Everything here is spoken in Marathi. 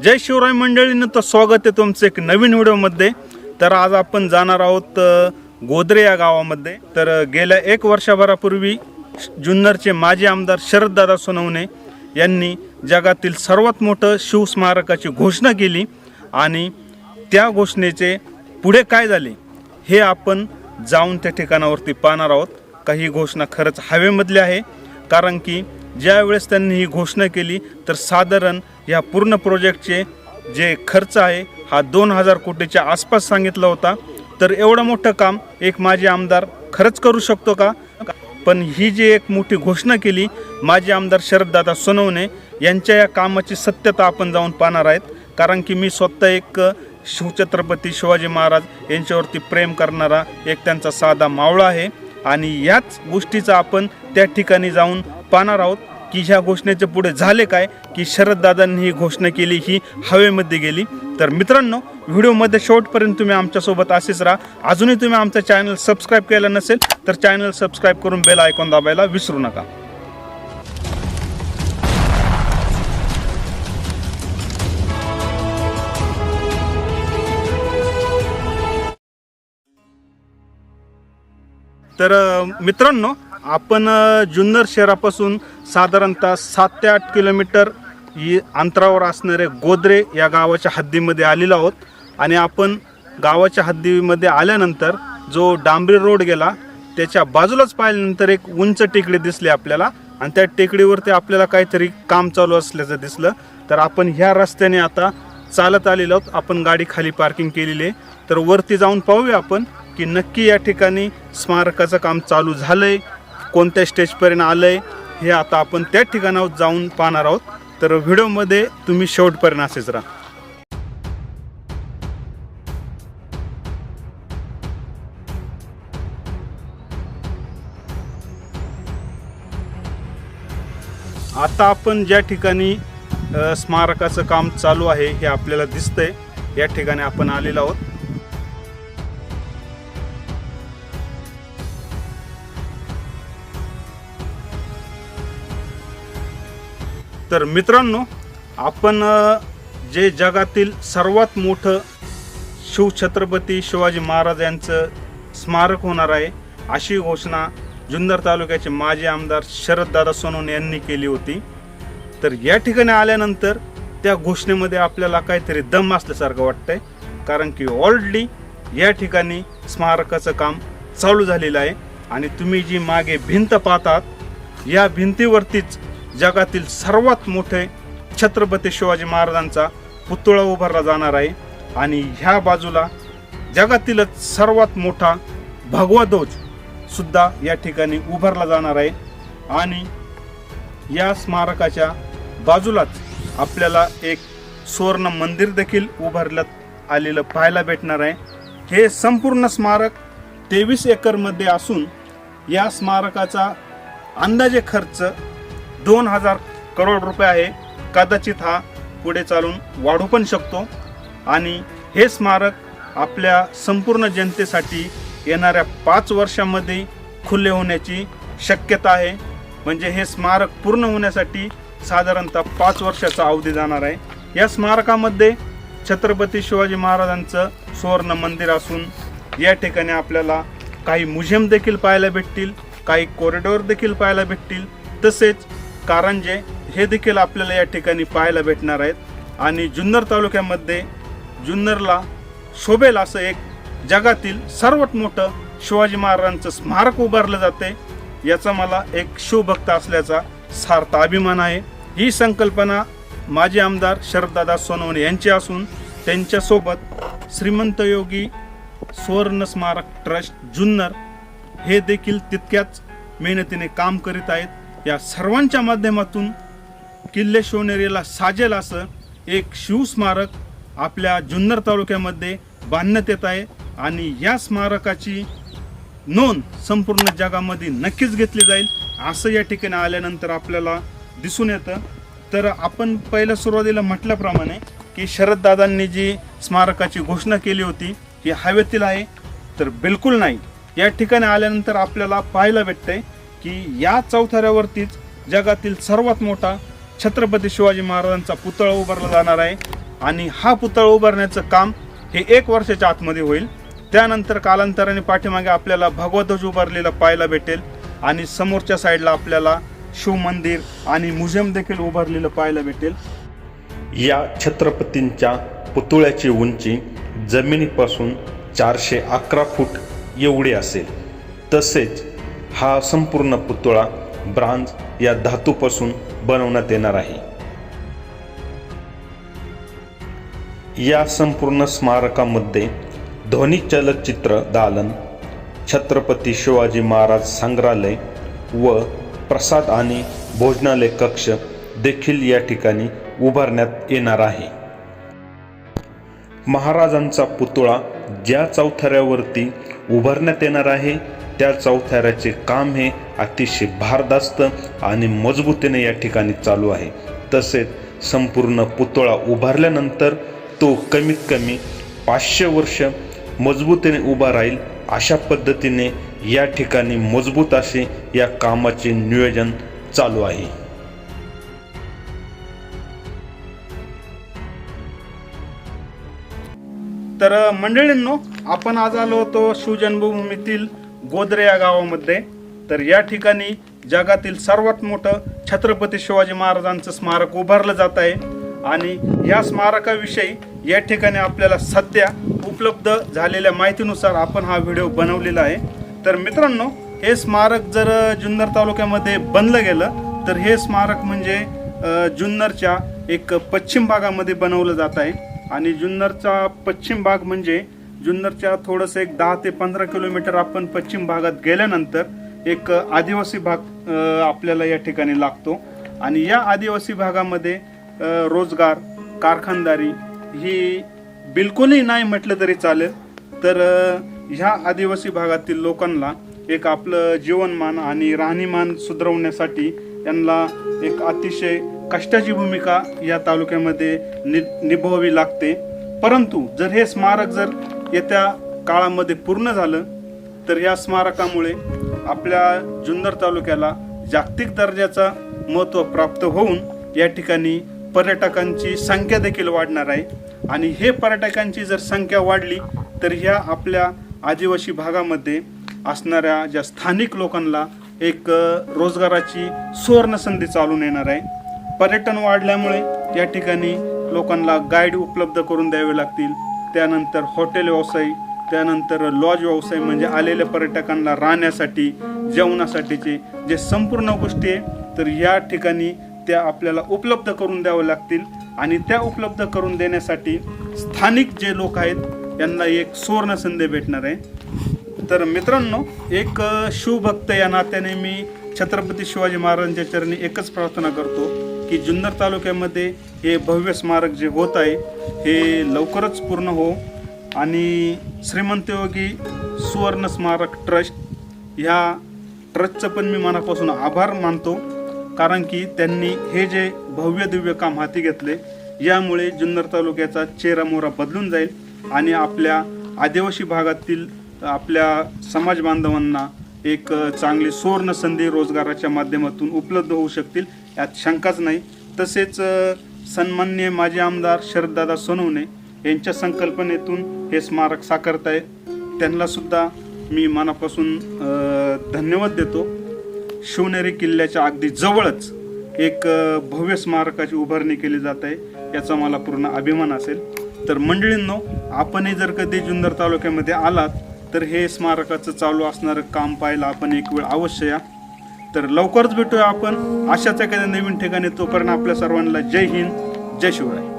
जय शिवराय मंडळींनो, तर स्वागत आहे तुमचं एक नवीन व्हिडिओमध्ये। तर आज आपण जाणार आहोत गोदरे या गावामध्ये। तर गेल्या 1 वर्षभरापूर्वी जुन्नरचे माजी आमदार शरददादा सोनवणे यांनी जगातील सर्वात मोठं शिवस्मारकाची घोषणा केली आणि त्या घोषणेचे पुढे काय झाले हे आपण जाऊन त्या ठिकाणावरती पाहणार आहोत। काही घोषणा खरंच हवेमधली आहे, कारण की ज्या वेळेस त्यांनी ही घोषणा केली तर साधारण या पूर्ण प्रोजेक्टचे जे खर्च आहे हा 2000 कोटीच्या आसपास सांगितला होता। तर एवढं मोठं काम एक माजी आमदार खरंच करू शकतो का? पण ही जी एक मोठी घोषणा केली माजी आमदार शरददादा सोनवणे यांच्या या कामाची सत्यता आपण जाऊन पाहणार आहेत, कारण की मी स्वतः एक शिवछत्रपती शिवाजी महाराज यांच्यावरती प्रेम करणारा एक त्यांचा साधा मावळा आहे आणि याच गोष्टीचा आपण त्या ठिकाणी जाऊन पाहणार आहोत की ह्या घोषणेचे पुढे झाले काय, की शरददादांनी ही घोषणा केली ही हवेमध्ये गेली। तर मित्रांनो, व्हिडिओमध्ये शेवटपर्यंत तुम्ही आमच्यासोबत असेच राहा। अजूनही तुम्ही आमचा चॅनल सबस्क्राईब केला नसेल तर चॅनल सबस्क्राईब करून बेल आयकॉन दाबायला विसरू नका। तर मित्रांनो, आपण जुन्नर शहरापासून साधारणतः 7 ते 8 किलोमीटर अंतरावर असणारे गोदरे या गावाच्या हद्दीमध्ये आलेलो आहोत आणि आपण गावाच्या हद्दीमध्ये आल्यानंतर जो डांबरी रोड गेला त्याच्या बाजूलाच पाहिल्यानंतर एक उंच टेकडी दिसली आपल्याला आणि त्या टेकडीवरती आपल्याला काहीतरी काम चालू असल्याचं दिसलं। तर आपण ह्या रस्त्याने आता चालत आलेलो आहोत। आपण गाडी खाली पार्किंग केलेली आहे, तर वरती जाऊन पाहूया आपण की नक्की या ठिकाणी स्मारकाचं काम चालू झालंय, कोणत्या स्टेजपर्यंत आलंय हे आता आपण त्या ठिकाणावर जाऊन पाहणार आहोत। तर व्हिडिओमध्ये तुम्ही शेवटपर्यंत असेच राहा। आता आपण ज्या ठिकाणी स्मारकाचं काम चालू आहे हे आपल्याला दिसतंय, या ठिकाणी आपण आलेलो आहोत। तर मित्रांनो, आपण जे जगातील सर्वात मोठं शिवछत्रपती शिवाजी महाराज यांचं स्मारक होणार आहे अशी घोषणा जुन्नर तालुक्याचे माजी आमदार शरददादा सोनवणे यांनी केली होती। तर या ठिकाणी आल्यानंतर त्या घोषणेमध्ये आपल्याला काहीतरी दम असल्यासारखं वाटतंय, कारण की ऑलरेडी या ठिकाणी स्मारकाचं काम चालू झालेलं आहे आणि तुम्ही जी मागे भिंत पाहतात या भिंतीवरतीच जगातील सर्वात मोठे छत्रपती शिवाजी महाराजांचा पुतळा उभारला जाणार आहे आणि ह्या बाजूला जगातीलच सर्वात मोठा भगवा ध्वज सुद्धा या ठिकाणी उभारला जाणार आहे आणि या स्मारकाच्या बाजूलाच आपल्याला एक सुवर्ण मंदिर देखील उभारण्यात आलेलं पाहायला भेटणार आहे। हे संपूर्ण स्मारक 23 एकरमध्ये असून या स्मारकाचा अंदाजे खर्च 2000 करोड रुपये आहे। कदाचित हा पुढे चालून वाढू पण शकतो आणि हे स्मारक आपल्या संपूर्ण जनतेसाठी येणाऱ्या 5 वर्षांमध्ये खुले होण्याची शक्यता आहे। म्हणजे हे स्मारक पूर्ण होण्यासाठी साधारणतः 5 वर्षाचा अवधी जाणार आहे। या स्मारकामध्ये छत्रपती शिवाजी महाराजांचं सुवर्ण मंदिर असून या ठिकाणी आपल्याला काही म्युझियम देखील पाहायला भेटतील, काही कॉरिडॉर देखील पाहायला भेटतील, तसेच कारंजे हे देखील आपल्याला या ठिकाणी पाहायला भेटणार आहेत। आणि जुन्नर तालुक्यामध्ये जुन्नरला शोभेल असं एक जगातील सर्वात मोठं शिवाजी महाराजांचं स्मारक उभारलं जाते, याचा मला एक शिवभक्त असल्याचा सार्थ अभिमान आहे। ही संकल्पना माजी आमदार शरददादा सोनवणे यांची असून त्यांच्यासोबत श्रीमंत योगी सुवर्ण स्मारक ट्रस्ट जुन्नर हे देखील तितक्याच मेहनतीने काम करीत आहेत। या सर्वांच्या माध्यमातून किल्ले शिवनेरीला साजेल असं एक शिवस्मारक आपल्या जुन्नर तालुक्यामध्ये बांधण्यात येत आहे आणि या स्मारकाची नोंद संपूर्ण जगामध्ये नक्कीच घेतली जाईल असं या ठिकाणी आल्यानंतर आपल्याला दिसून येतं। तर आपण पहिल्या सुरुवातीला म्हटल्याप्रमाणे की शरददादांनी जी स्मारकाची घोषणा केली होती ही हवेतील आहे, तर बिलकुल नाही। या ठिकाणी आल्यानंतर आपल्याला पाहायला भेटतंय की या चौथऱ्यावरतीच जगातील सर्वात मोठा छत्रपती शिवाजी महाराजांचा पुतळा उभारला जाणार आहे आणि हा पुतळा उभारण्याचं काम हे 1 वर्षाच्या आतमध्ये होईल. त्यानंतर कालांतराने पाठीमागे आपल्याला भगवा ध्वज उभारलेला पाहायला भेटेल आणि समोरच्या साईडला आपल्याला शिव मंदिर आणि म्युझियम देखील उभारलेलं पाहायला भेटेल. या छत्रपतींच्या पुतळ्याची उंची जमिनीपासून 411 फूट एवढी असेल. तसेच हा संपूर्ण पुतळा ब्रांज या धातूपासून बनवण्यात येणार आहे. या संपूर्ण स्मारकामध्ये ध्वनी चलचित्र दालन, छत्रपती शिवाजी महाराज संग्रहालय व प्रसाद आणि भोजनालय कक्ष देखील या ठिकाणी उभारण्यात येणार आहे. महाराजांचा पुतळा ज्या चौथऱ्यावरती उभारण्यात येणार आहे त्या चौथऱ्याचे काम हे अतिशय भारदस्त आणि मजबूतीने या ठिकाणी चालू आहे. तसेच संपूर्ण पुतळा उभारल्यानंतर तो कमीत कमी 500 वर्ष मजबूतीने उभा राहील अशा पद्धतीने या ठिकाणी मजबूत असे या कामाचे नियोजन चालू आहे. तर मंडळींनो, आपण आज आलो होतो शिवजन्मभूमीतील गोदरे या गावामध्ये. तर या ठिकाणी जगातील सर्वात मोठं छत्रपती शिवाजी महाराजांचं स्मारक उभारलं जात आहे आणि या स्मारकाविषयी या ठिकाणी आपल्याला सध्या उपलब्ध झालेल्या माहितीनुसार आपण हा व्हिडिओ बनवलेला आहे. तर मित्रांनो, हे स्मारक जर जुन्नर तालुक्यामध्ये बनलं गेलं तर हे स्मारक म्हणजे जुन्नरच्या एक पश्चिम भागामध्ये बनवलं जात आहे आणि जुन्नरचा पश्चिम भाग म्हणजे जुन्नरच्या थोडंसं एक 10 ते 15 किलोमीटर आपण पश्चिम भागात गेल्यानंतर एक आदिवासी भाग आपल्याला या ठिकाणी लागतो आणि या आदिवासी भागामध्ये रोजगार, कारखानदारी ही बिलकुलही नाही म्हटलं तरी चालेल. तर ह्या आदिवासी भागातील लोकांना एक आपलं जीवनमान आणि राहणीमान सुधारवण्यासाठी यांना एक अतिशय कष्टाची भूमिका या तालुक्यामध्ये निभावावी लागते. परंतु जर हे स्मारक जर येत्या काळामध्ये पूर्ण झालं तर या स्मारकामुळे आपल्या जुन्नर तालुक्याला जागतिक दर्जाचा महत्त्व प्राप्त होऊन या ठिकाणी पर्यटकांची संख्या देखील वाढणार आहे आणि हे पर्यटकांची जर संख्या वाढली तर ह्या आपल्या आदिवासी भागामध्ये असणाऱ्या ज्या स्थानिक लोकांना एक रोजगाराची सुवर्ण संधी चालून येणार आहे. पर्यटन वाढल्यामुळे या ठिकाणी लोकांना गाईड उपलब्ध करून द्यावे लागतील. त्यानंतर हॉटेल व्यवसाय, त्यानंतर लॉज व्यवसाय म्हणजे आलेल्या पर्यटकांना राहण्यासाठी, जेवणासाठीचे जे संपूर्ण गोष्टी आहे तर या ठिकाणी त्या आपल्याला उपलब्ध करून द्यावं लागतील आणि त्या उपलब्ध करून देण्यासाठी स्थानिक जे लोक आहेत यांना एक सुवर्ण संधी भेटणार आहे. तर मित्रांनो, एक शिवभक्त या नात्याने मी छत्रपती शिवाजी महाराजांच्या चरणी एकच प्रार्थना करतो की जुन्नर तालुक्यामध्ये हे भव्य स्मारक जे होत आहे हे लवकरच पूर्ण हो आणि श्रीमंत योगी सुवर्ण स्मारक ट्रस्ट ह्या ट्रस्टचं पण मी मनापासून आभार मानतो. कारण की त्यांनी हे जे भव्य दिव्य काम हाती घेतले यामुळे जुन्नर तालुक्याचा चेहरा मोहरा बदलून जाईल आणि आपल्या आदिवासी भागातील आपल्या समाज बांधवांना एक चांगली सुवर्ण संधी रोजगाराच्या माध्यमातून उपलब्ध होऊ शकतील यात शंकाच नाही. तसेच सन्माननीय माजी आमदार शरददादा सोनवणे यांच्या संकल्पनेतून हे स्मारक साकारत आहे. त्यांना सुद्धा मी मनापासून धन्यवाद देतो. शिवनेरी किल्ल्याच्या अगदी जवळच एक भव्य स्मारकाची उभारणी केली जात आहे याचा मला पूर्ण अभिमान असेल. तर मंडळींनो, आपणही जर कधी जुन्नर तालुक्यामध्ये आलात तर हे स्मारकाचं चालू असणारं काम पाहायला आपण एक वेळ अवश्य या. तर लवकरच भेटूया आपण अशाच एखाद्या नवीन ठिकाणी. तोपर्यंत आपल्या सर्वांना जय हिंद, जय शिवराय.